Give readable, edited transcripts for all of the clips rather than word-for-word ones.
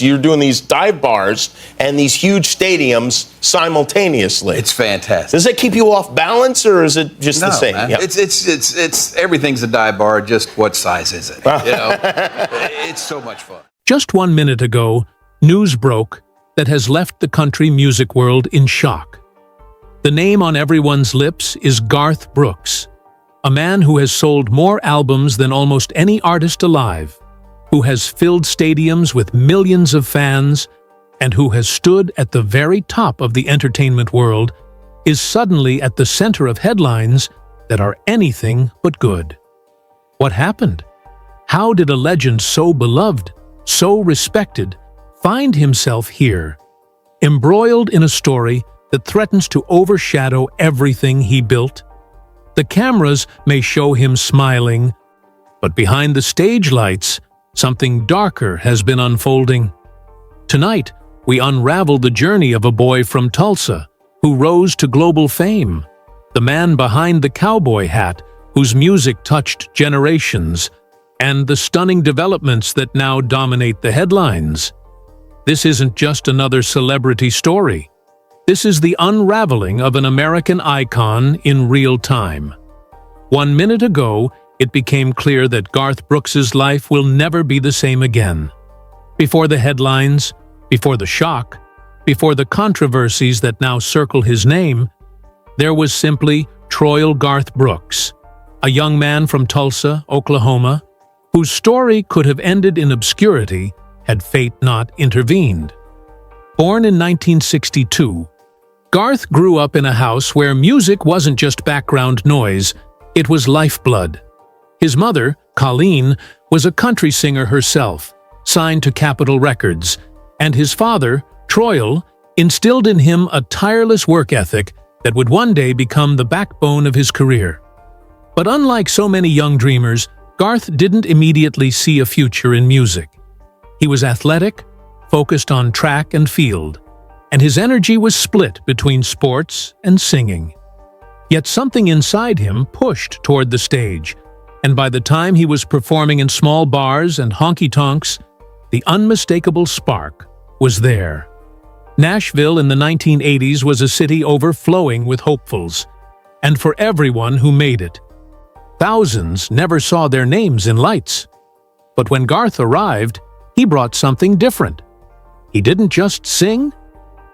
You're doing these dive bars and these huge stadiums simultaneously. It's fantastic. Does it keep you off balance, or is it just the same? Man. Yeah. It's everything's a dive bar. Just what size is it? You know, it's so much fun. Just 1 minute ago, news broke that has left the country music world in shock. The name on everyone's lips is Garth Brooks, a man who has sold more albums than almost any artist alive, who has filled stadiums with millions of fans, and who has stood at the very top of the entertainment world, is suddenly at the center of headlines that are anything but good. What happened? How did a legend so beloved, so respected, find himself here, embroiled in a story that threatens to overshadow everything he built? The cameras may show him smiling, but behind the stage lights, something darker has been unfolding. Tonight, we unravel the journey of a boy from Tulsa who rose to global fame, the man behind the cowboy hat whose music touched generations, and the stunning developments that now dominate the headlines. This isn't just another celebrity story. This is the unraveling of an American icon in real time. 1 minute ago, it became clear that Garth Brooks's life will never be the same again. Before the headlines, before the shock, before the controversies that now circle his name, there was simply Troy Garth Brooks, a young man from Tulsa, Oklahoma, whose story could have ended in obscurity had fate not intervened. Born in 1962, Garth grew up in a house where music wasn't just background noise, it was lifeblood. His mother, Colleen, was a country singer herself, signed to Capitol Records, and his father, Troy, instilled in him a tireless work ethic that would one day become the backbone of his career. But unlike so many young dreamers, Garth didn't immediately see a future in music. He was athletic, focused on track and field, and his energy was split between sports and singing. Yet something inside him pushed toward the stage, and by the time he was performing in small bars and honky-tonks, the unmistakable spark was there. Nashville in the 1980s was a city overflowing with hopefuls, and for everyone who made it. Thousands never saw their names in lights. But when Garth arrived, he brought something different. He didn't just sing,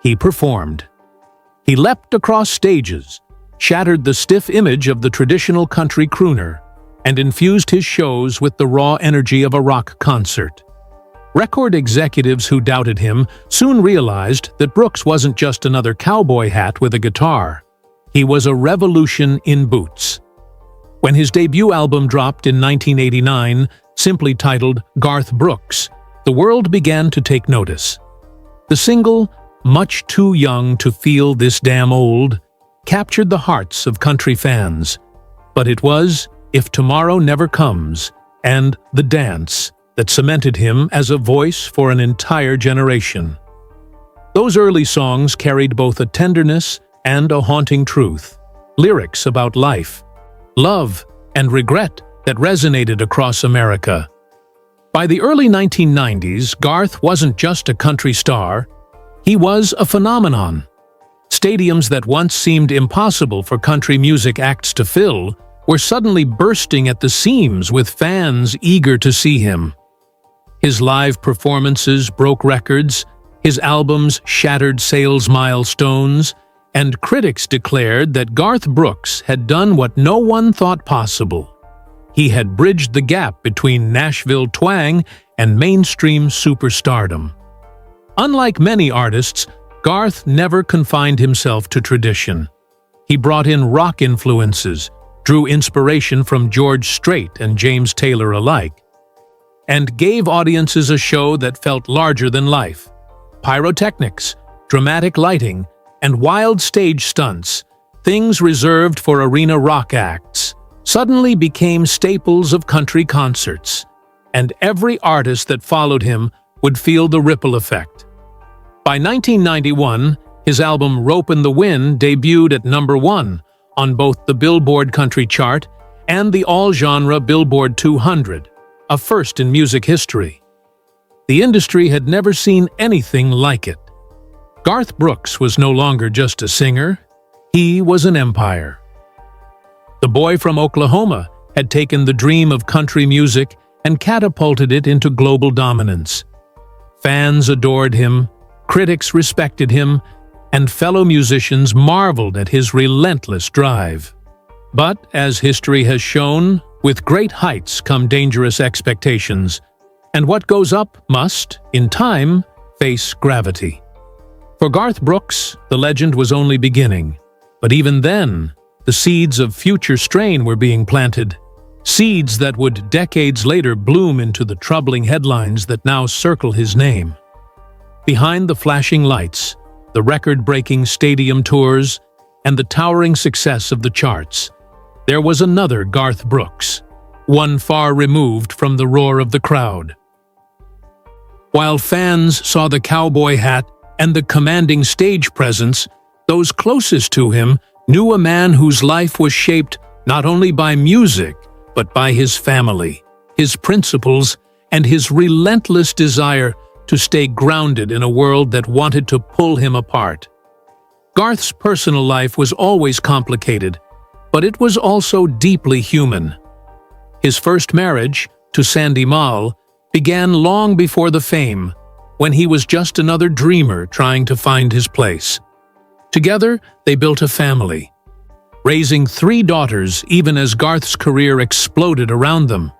he performed. He leapt across stages, shattered the stiff image of the traditional country crooner, and infused his shows with the raw energy of a rock concert. Record executives who doubted him soon realized that Brooks wasn't just another cowboy hat with a guitar. He was a revolution in boots. When his debut album dropped in 1989, simply titled Garth Brooks, the world began to take notice. The single, Much Too Young to Feel This Damn Old, captured the hearts of country fans. But it was If Tomorrow Never Comes and The Dance that cemented him as a voice for an entire generation. Those early songs carried both a tenderness and a haunting truth, lyrics about life, love, and regret that resonated across America. By the early 1990s, Garth wasn't just a country star, he was a phenomenon. Stadiums that once seemed impossible for country music acts to fill were suddenly bursting at the seams with fans eager to see him. His live performances broke records, his albums shattered sales milestones, and critics declared that Garth Brooks had done what no one thought possible. He had bridged the gap between Nashville twang and mainstream superstardom. Unlike many artists, Garth never confined himself to tradition. He brought in rock influences, drew inspiration from George Strait and James Taylor alike, and gave audiences a show that felt larger than life. Pyrotechnics, dramatic lighting, and wild stage stunts, things reserved for arena rock acts, suddenly became staples of country concerts, and every artist that followed him would feel the ripple effect. By 1991, his album Rope in the Wind debuted at #1 on both the Billboard Country Chart and the all-genre Billboard 200, a first in music history. the industry had never seen anything like it. Garth Brooks was no longer just a singer, he was an empire. The boy from Oklahoma had taken the dream of country music and catapulted it into global dominance. Fans adored him, critics respected him, and fellow musicians marveled at his relentless drive. But, as history has shown, with great heights come dangerous expectations, and what goes up must, in time, face gravity. For Garth Brooks, the legend was only beginning, but even then, the seeds of future strain were being planted, seeds that would decades later bloom into the troubling headlines that now circle his name. Behind the flashing lights, the record-breaking stadium tours, and the towering success of the charts, there was another Garth Brooks, one far removed from the roar of the crowd. While fans saw the cowboy hat and the commanding stage presence, those closest to him knew a man whose life was shaped not only by music, but by his family, his principles, and his relentless desire to stay grounded in a world that wanted to pull him apart. Garth's personal life was always complicated, but it was also deeply human. His first marriage, to Sandy Mall, began long before the fame, when he was just another dreamer trying to find his place. Together, they built a family, raising 3 daughters even as Garth's career exploded around them.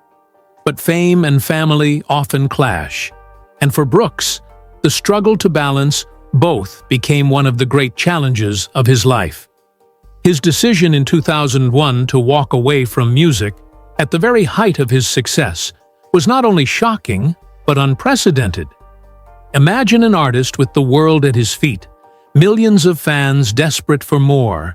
But fame and family often clash, and for Brooks, the struggle to balance both became one of the great challenges of his life. His decision in 2001 to walk away from music, at the very height of his success, was not only shocking, but unprecedented. Imagine an artist with the world at his feet, millions of fans desperate for more,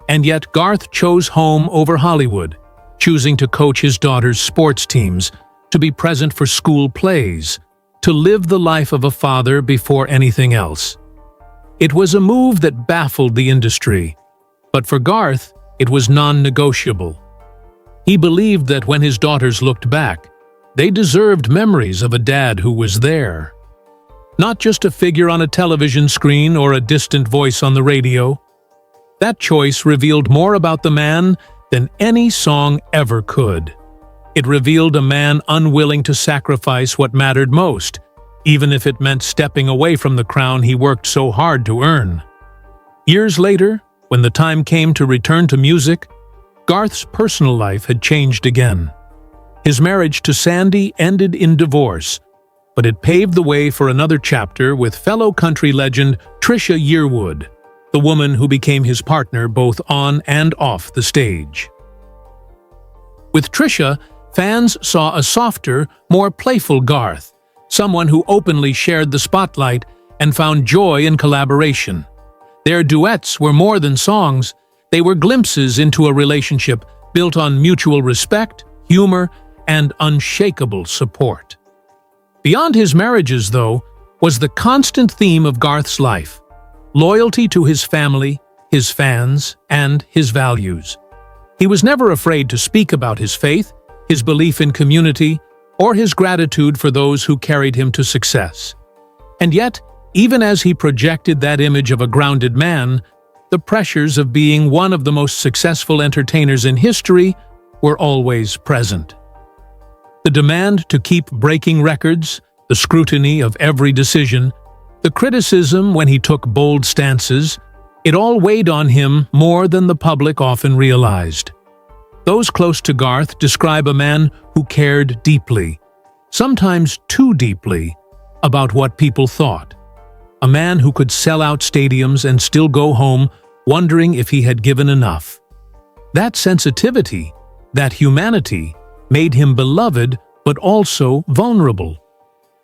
and yet Garth chose home over Hollywood, choosing to coach his daughter's sports teams, to be present for school plays, to live the life of a father before anything else. It was a move that baffled the industry, but for Garth, it was non-negotiable. He believed that when his daughters looked back, they deserved memories of a dad who was there. Not just a figure on a television screen or a distant voice on the radio. That choice revealed more about the man than any song ever could. It revealed a man unwilling to sacrifice what mattered most, even if it meant stepping away from the crown he worked so hard to earn. Years later, when the time came to return to music, Garth's personal life had changed again. His marriage to Sandy ended in divorce, but it paved the way for another chapter with fellow country legend Trisha Yearwood, the woman who became his partner both on and off the stage. With Trisha, fans saw a softer, more playful Garth, someone who openly shared the spotlight and found joy in collaboration. Their duets were more than songs, they were glimpses into a relationship built on mutual respect, humor, and unshakable support. Beyond his marriages, though, was the constant theme of Garth's life: loyalty to his family, his fans, and his values. He was never afraid to speak about his faith, his belief in community, or his gratitude for those who carried him to success. And yet, even as he projected that image of a grounded man, the pressures of being one of the most successful entertainers in history were always present. The demand to keep breaking records, the scrutiny of every decision, the criticism when he took bold stances, it all weighed on him more than the public often realized. Those close to Garth describe a man who cared deeply, sometimes too deeply, about what people thought. A man who could sell out stadiums and still go home wondering if he had given enough. That sensitivity, that humanity, made him beloved but also vulnerable.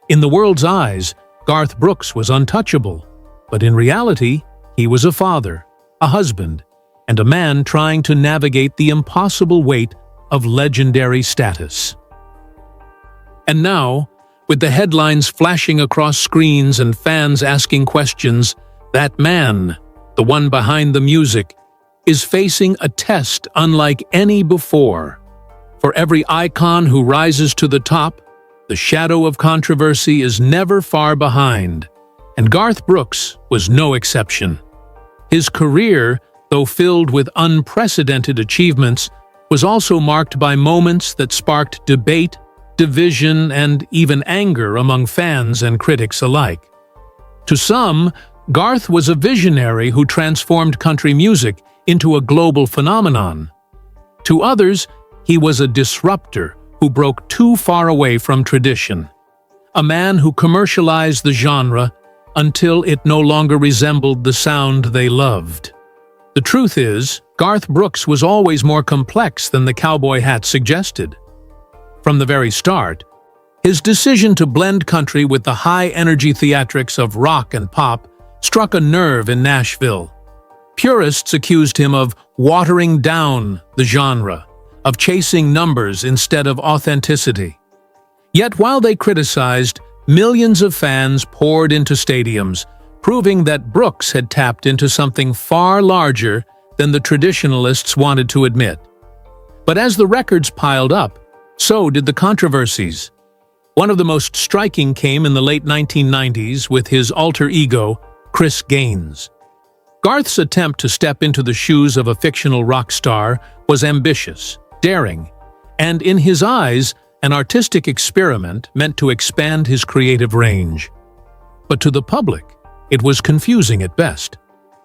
In the world's eyes, Garth Brooks was untouchable, but in reality, he was a father, a husband, and a man trying to navigate the impossible weight of legendary status. And now, with the headlines flashing across screens and fans asking questions, that man, the one behind the music, is facing a test unlike any before. For every icon who rises to the top, the shadow of controversy is never far behind, and Garth Brooks was no exception. His career, though filled with unprecedented achievements, was also marked by moments that sparked debate, division, and even anger among fans and critics alike. To some, Garth was a visionary who transformed country music into a global phenomenon. To others, he was a disruptor who broke too far away from tradition, a man who commercialized the genre until it no longer resembled the sound they loved. The truth is, Garth Brooks was always more complex than the cowboy hat suggested. From the very start, his decision to blend country with the high-energy theatrics of rock and pop struck a nerve in Nashville. Purists accused him of watering down the genre, of chasing numbers instead of authenticity. Yet while they criticized, millions of fans poured into stadiums, proving that Brooks had tapped into something far larger than the traditionalists wanted to admit. But as the records piled up, so did the controversies. One of the most striking came in the late 1990s with his alter ego, Chris Gaines. Garth's attempt to step into the shoes of a fictional rock star was ambitious, daring, and in his eyes, an artistic experiment meant to expand his creative range. But to the public, it was confusing at best,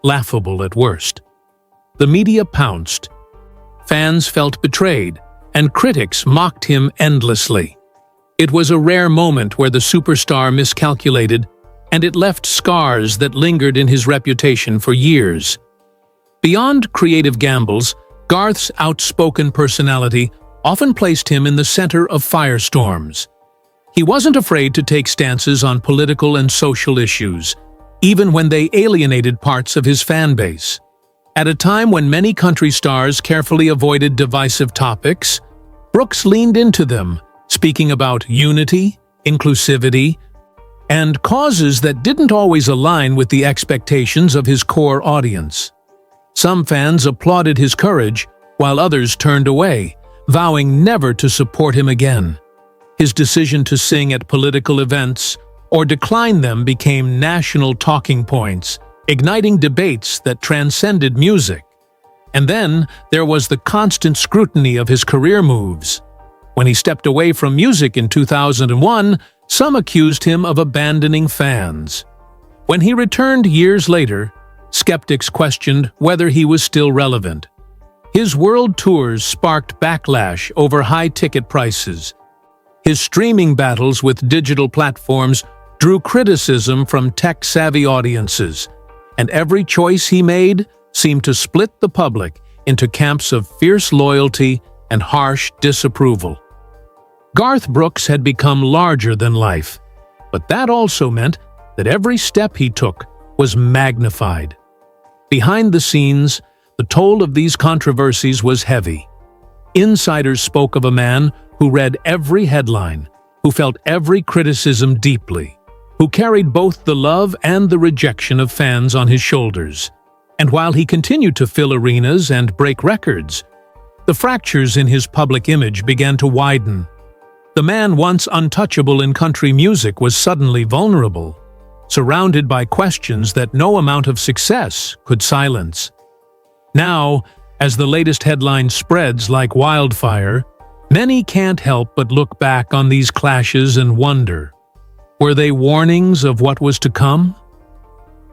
laughable at worst. The media pounced, fans felt betrayed, and critics mocked him endlessly. It was a rare moment where the superstar miscalculated, and it left scars that lingered in his reputation for years. Beyond creative gambles, Garth's outspoken personality often placed him in the center of firestorms. He wasn't afraid to take stances on political and social issues, even when they alienated parts of his fan base. At a time when many country stars carefully avoided divisive topics, Brooks leaned into them, speaking about unity, inclusivity, and causes that didn't always align with the expectations of his core audience. Some fans applauded his courage, while others turned away, vowing never to support him again. His decision to sing at political events or decline them became national talking points, igniting debates that transcended music. And then there was the constant scrutiny of his career moves. When he stepped away from music in 2001, some accused him of abandoning fans. When he returned years later, skeptics questioned whether he was still relevant. His world tours sparked backlash over high ticket prices. His streaming battles with digital platforms drew criticism from tech-savvy audiences, and every choice he made seemed to split the public into camps of fierce loyalty and harsh disapproval. Garth Brooks had become larger than life, but that also meant that every step he took was magnified. Behind the scenes, the toll of these controversies was heavy. Insiders spoke of a man who read every headline, who felt every criticism deeply, who carried both the love and the rejection of fans on his shoulders. And while he continued to fill arenas and break records, the fractures in his public image began to widen. The man once untouchable in country music was suddenly vulnerable, surrounded by questions that no amount of success could silence. Now, as the latest headline spreads like wildfire, many can't help but look back on these clashes and wonder, were they warnings of what was to come?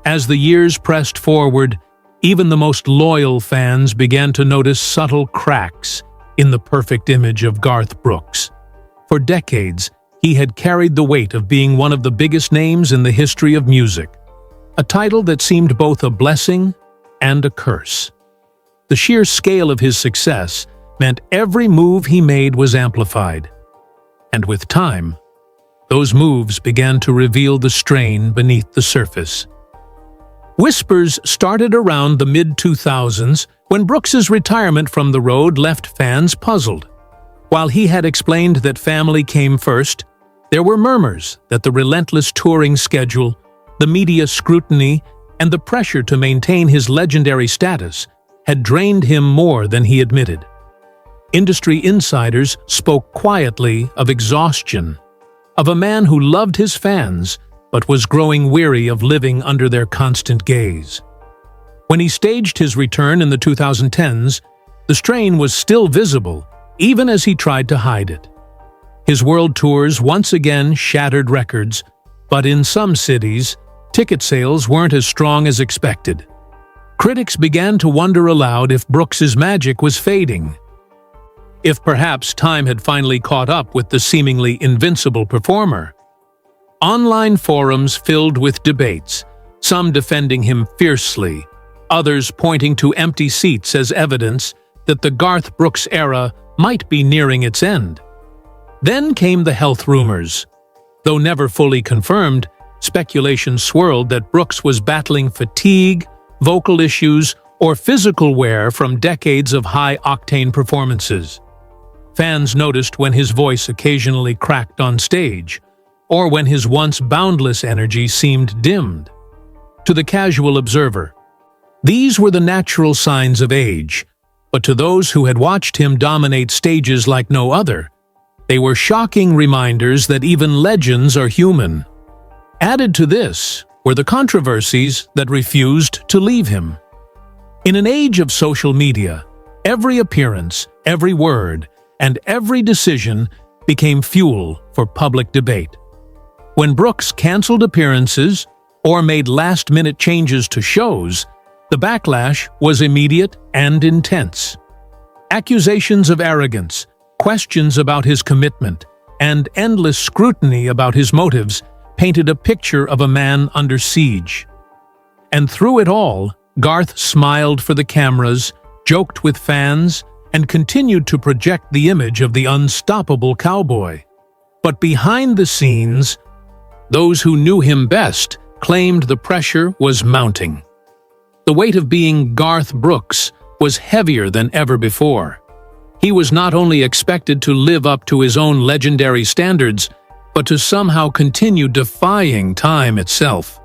As the years pressed forward, even the most loyal fans began to notice subtle cracks in the perfect image of Garth Brooks. For decades, he had carried the weight of being one of the biggest names in the history of music, a title that seemed both a blessing and a curse. The sheer scale of his success meant every move he made was amplified. And with time, those moves began to reveal the strain beneath the surface. Whispers started around the mid-2000s when Brooks's retirement from the road left fans puzzled. While he had explained that family came first, there were murmurs that the relentless touring schedule, the media scrutiny, and the pressure to maintain his legendary status had drained him more than he admitted. Industry insiders spoke quietly of exhaustion, of a man who loved his fans but was growing weary of living under their constant gaze. When he staged his return in the 2010s, the strain was still visible, even as he tried to hide it. His world tours once again shattered records, but in some cities, ticket sales weren't as strong as expected. Critics began to wonder aloud if Brooks's magic was fading. If perhaps time had finally caught up with the seemingly invincible performer. Online forums filled with debates, some defending him fiercely, others pointing to empty seats as evidence that the Garth Brooks era might be nearing its end. Then came the health rumors. Though never fully confirmed, speculation swirled that Brooks was battling fatigue, vocal issues, or physical wear from decades of high-octane performances. Fans noticed when his voice occasionally cracked on stage, or when his once boundless energy seemed dimmed. To the casual observer, these were the natural signs of age, but to those who had watched him dominate stages like no other, they were shocking reminders that even legends are human. Added to this were the controversies that refused to leave him. In an age of social media, every appearance, every word, and every decision became fuel for public debate. When Brooks canceled appearances or made last-minute changes to shows, the backlash was immediate and intense. Accusations of arrogance, questions about his commitment, and endless scrutiny about his motives painted a picture of a man under siege. And through it all, Garth smiled for the cameras, joked with fans, and continued to project the image of the unstoppable cowboy. But behind the scenes, those who knew him best claimed the pressure was mounting. The weight of being Garth Brooks was heavier than ever before. He was not only expected to live up to his own legendary standards, but to somehow continue defying time itself.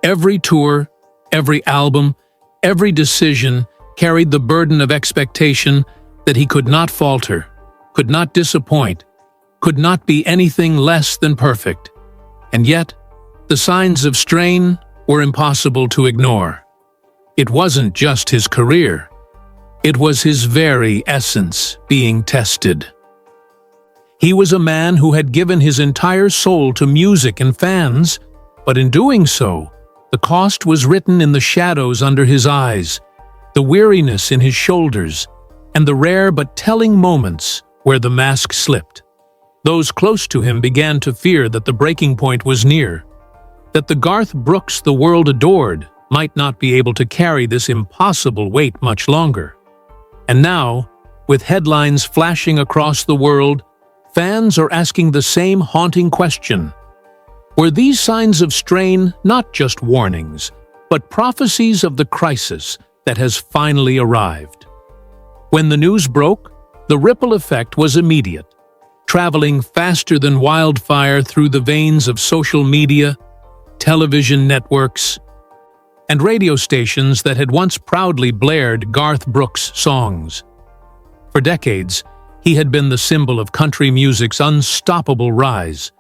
Every tour, every album, every decision carried the burden of expectation that he could not falter, could not disappoint, could not be anything less than perfect. And yet, the signs of strain were impossible to ignore. It wasn't just his career. It was his very essence being tested. He was a man who had given his entire soul to music and fans, but in doing so, the cost was written in the shadows under his eyes, the weariness in his shoulders, and the rare but telling moments where the mask slipped. Those close to him began to fear that the breaking point was near, that the Garth Brooks the world adored might not be able to carry this impossible weight much longer. And now, with headlines flashing across the world, fans are asking the same haunting question. Were these signs of strain not just warnings, but prophecies of the crisis that has finally arrived? When the news broke, the ripple effect was immediate, traveling faster than wildfire through the veins of social media, television networks, and radio stations that had once proudly blared Garth Brooks songs. For decades, he had been the symbol of country music's unstoppable rise.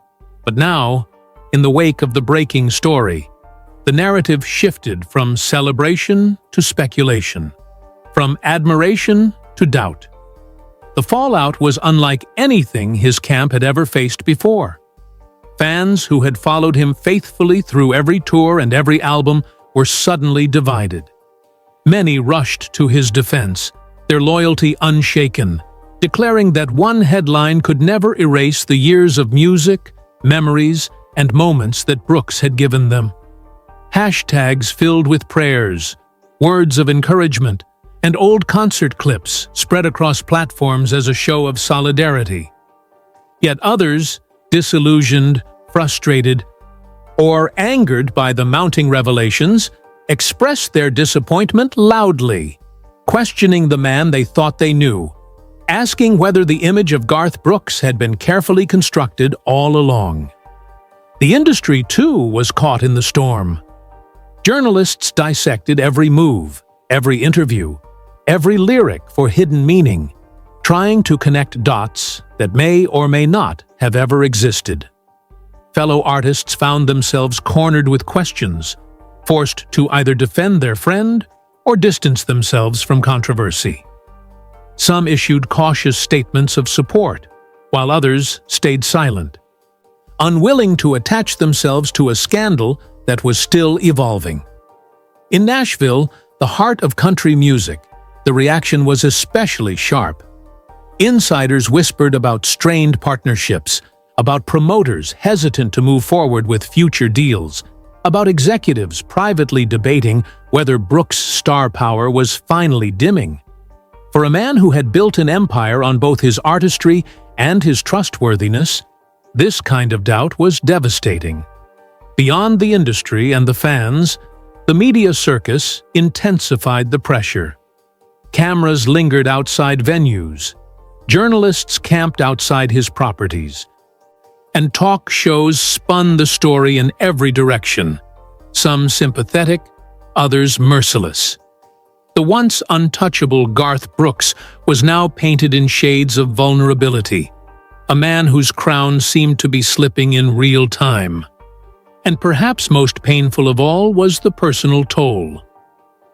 But now, in the wake of the breaking story, the narrative shifted from celebration to speculation, from admiration to doubt. The fallout was unlike anything his camp had ever faced before. Fans who had followed him faithfully through every tour and every album were suddenly divided. Many rushed to his defense, their loyalty unshaken, declaring that one headline could never erase the years of music, memories, and moments that Brooks had given them. Hashtags filled with prayers, words of encouragement, and old concert clips spread across platforms as a show of solidarity. Yet others, disillusioned, frustrated, or angered by the mounting revelations, expressed their disappointment loudly, questioning the man they thought they knew, asking whether the image of Garth Brooks had been carefully constructed all along. The industry, too, was caught in the storm. Journalists dissected every move, every interview, every lyric for hidden meaning, trying to connect dots that may or may not have ever existed. fellow artists found themselves cornered with questions, forced to either defend their friend or distance themselves from controversy. Some issued cautious statements of support, while others stayed silent, unwilling to attach themselves to a scandal that was still evolving. In Nashville, the heart of country music, the reaction was especially sharp. Insiders whispered about strained partnerships, about promoters hesitant to move forward with future deals, about executives privately debating whether Brooks' star power was finally dimming. For a man who had built an empire on both his artistry and his trustworthiness, this kind of doubt was devastating. Beyond the industry and the fans, the media circus intensified the pressure. Cameras lingered outside venues, journalists camped outside his properties, and talk shows spun the story in every direction, some sympathetic, others merciless. The once untouchable Garth Brooks was now painted in shades of vulnerability, a man whose crown seemed to be slipping in real time. And perhaps most painful of all was the personal toll.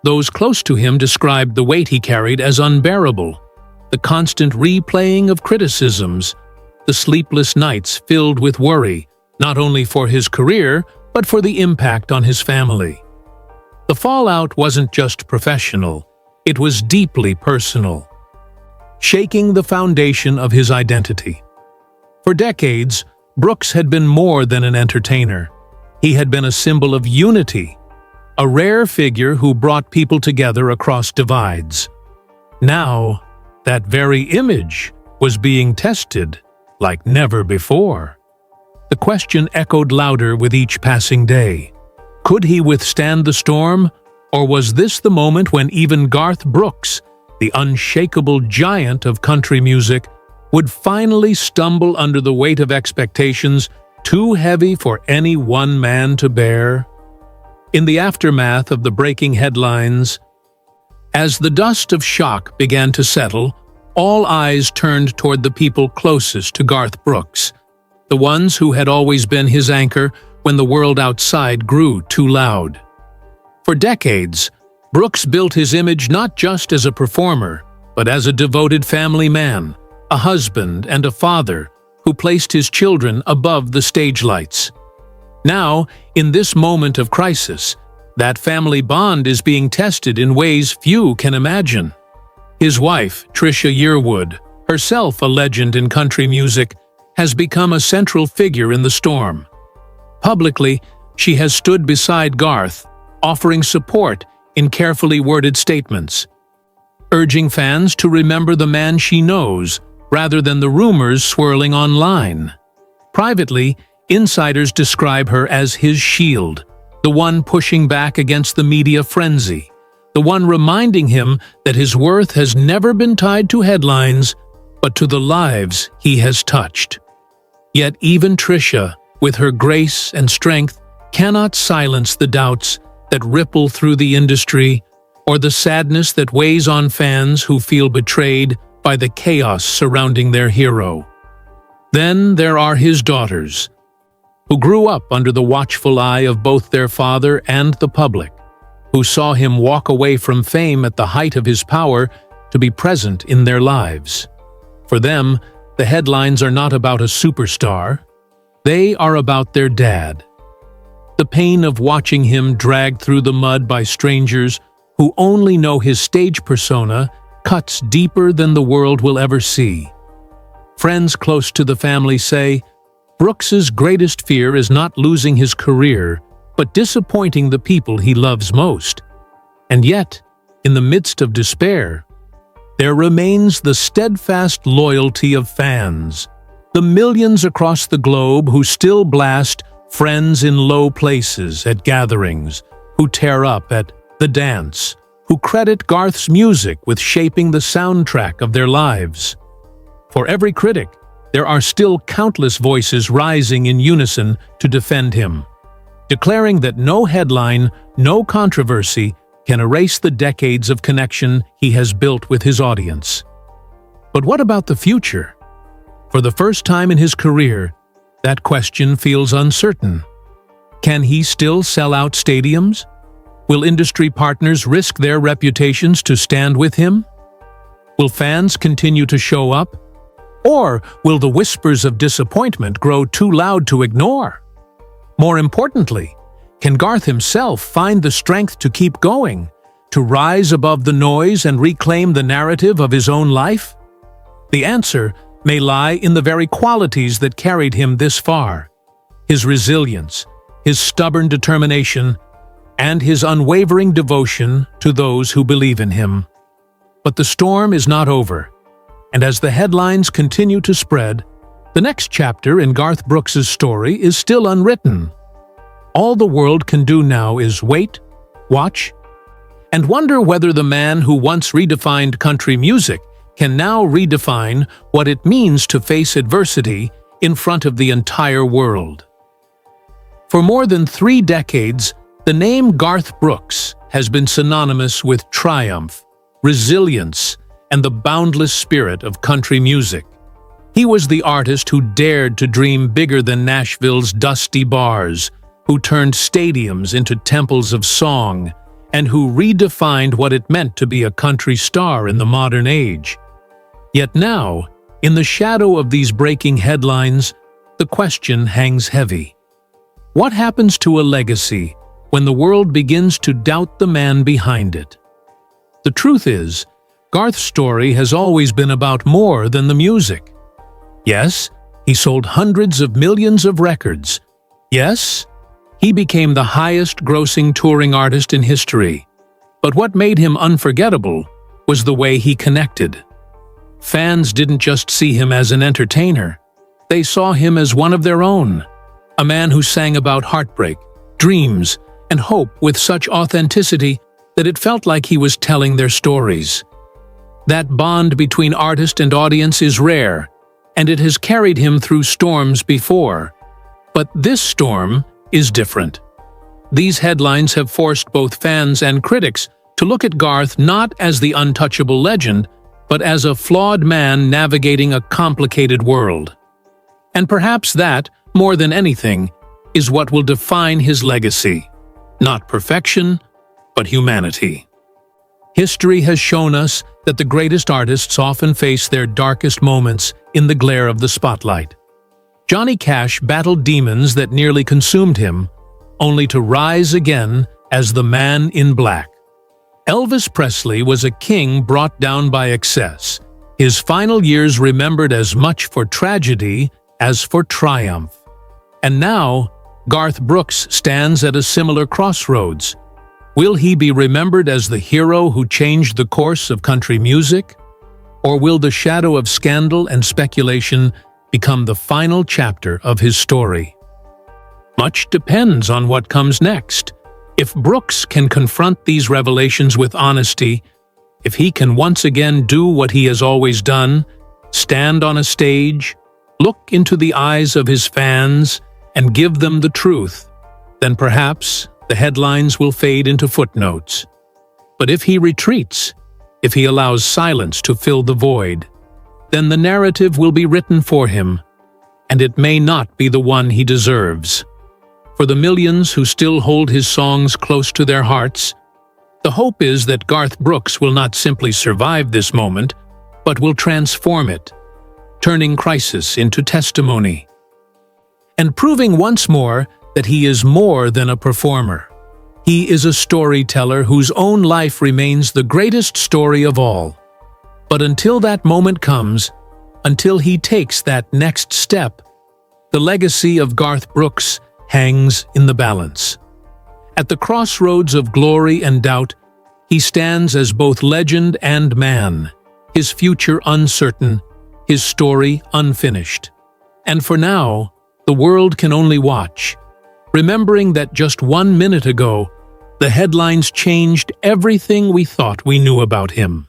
Those close to him described the weight he carried as unbearable, the constant replaying of criticisms, the sleepless nights filled with worry, not only for his career, but for the impact on his family. The fallout wasn't just professional, it was deeply personal, shaking the foundation of his identity. For decades, Brooks had been more than an entertainer. He had been a symbol of unity, a rare figure who brought people together across divides. Now, that very image was being tested like never before. The question echoed louder with each passing day. Could he withstand the storm, or was this the moment when even Garth Brooks, the unshakable giant of country music, would finally stumble under the weight of expectations too heavy for any one man to bear? In the aftermath of the breaking headlines, as the dust of shock began to settle, all eyes turned toward the people closest to Garth Brooks, the ones who had always been his anchor when the world outside grew too loud. For decades, Brooks built his image not just as a performer, but as a devoted family man, a husband and a father who placed his children above the stage lights. Now, in this moment of crisis, that family bond is being tested in ways few can imagine. His wife, Trisha Yearwood, herself a legend in country music, has become a central figure in the storm. Publicly, she has stood beside Garth, offering support in carefully worded statements, urging fans to remember the man she knows rather than the rumors swirling online. Privately, insiders describe her as his shield, the one pushing back against the media frenzy, the one reminding him that his worth has never been tied to headlines, but to the lives he has touched. Yet even Trisha, with her grace and strength, cannot silence the doubts that ripple through the industry or the sadness that weighs on fans who feel betrayed by the chaos surrounding their hero. Then there are his daughters, who grew up under the watchful eye of both their father and the public, who saw him walk away from fame at the height of his power to be present in their lives. For them, the headlines are not about a superstar. They are about their dad. The pain of watching him dragged through the mud by strangers who only know his stage persona cuts deeper than the world will ever see. Friends close to the family say, Brooks's greatest fear is not losing his career, but disappointing the people he loves most. And yet, in the midst of despair, there remains the steadfast loyalty of fans, the millions across the globe who still blast friends in low places at gatherings, who tear up at the dance, who credit Garth's music with shaping the soundtrack of their lives. For every critic, there are still countless voices rising in unison to defend him, declaring that no headline, no controversy can erase the decades of connection he has built with his audience. But what about the future? For the first time in his career, that question feels uncertain. Can he still sell out stadiums? Will industry partners risk their reputations to stand with him? Will fans continue to show up? Or will the whispers of disappointment grow too loud to ignore? More importantly, can Garth himself find the strength to keep going, to rise above the noise and reclaim the narrative of his own life? The answer may lie in the very qualities that carried him this far: his resilience, his stubborn determination, and his unwavering devotion to those who believe in him. But the storm is not over, and as the headlines continue to spread, the next chapter in Garth Brooks' story is still unwritten. All the world can do now is wait, watch, and wonder whether the man who once redefined country music can now redefine what it means to face adversity in front of the entire world. For more than 3 decades, the name Garth Brooks has been synonymous with triumph, resilience, and the boundless spirit of country music. He was the artist who dared to dream bigger than Nashville's dusty bars, who turned stadiums into temples of song, and who redefined what it meant to be a country star in the modern age. Yet now, in the shadow of these breaking headlines, the question hangs heavy. What happens to a legacy when the world begins to doubt the man behind it? The truth is, Garth's story has always been about more than the music. Yes, he sold hundreds of millions of records. Yes, he became the highest-grossing touring artist in history. But what made him unforgettable was the way he connected. Fans didn't just see him as an entertainer. They saw him as one of their own, a man who sang about heartbreak, dreams, and hope with such authenticity that it felt like he was telling their stories. That bond between artist and audience is rare, and it has carried him through storms before. But this storm is different. These headlines have forced both fans and critics to look at Garth not as the untouchable legend, but as a flawed man navigating a complicated world. And perhaps that, more than anything, is what will define his legacy. Not perfection, but humanity. History has shown us that the greatest artists often face their darkest moments in the glare of the spotlight. Johnny Cash battled demons that nearly consumed him, only to rise again as the man in black. Elvis Presley was a king brought down by excess, his final years remembered as much for tragedy as for triumph. And now, Garth Brooks stands at a similar crossroads. Will he be remembered as the hero who changed the course of country music? Or will the shadow of scandal and speculation become the final chapter of his story? Much depends on what comes next. If Brooks can confront these revelations with honesty, if he can once again do what he has always done, stand on a stage, look into the eyes of his fans, and give them the truth, then perhaps the headlines will fade into footnotes. But if he retreats, if he allows silence to fill the void, then the narrative will be written for him, and it may not be the one he deserves. For the millions who still hold his songs close to their hearts, the hope is that Garth Brooks will not simply survive this moment, but will transform it, turning crisis into testimony, and proving once more that he is more than a performer. He is a storyteller whose own life remains the greatest story of all. But until that moment comes, until he takes that next step, the legacy of Garth Brooks hangs in the balance. At the crossroads of glory and doubt, he stands as both legend and man, his future uncertain, his story unfinished. And for now, the world can only watch, remembering that just 1 minute ago, the headlines changed everything we thought we knew about him.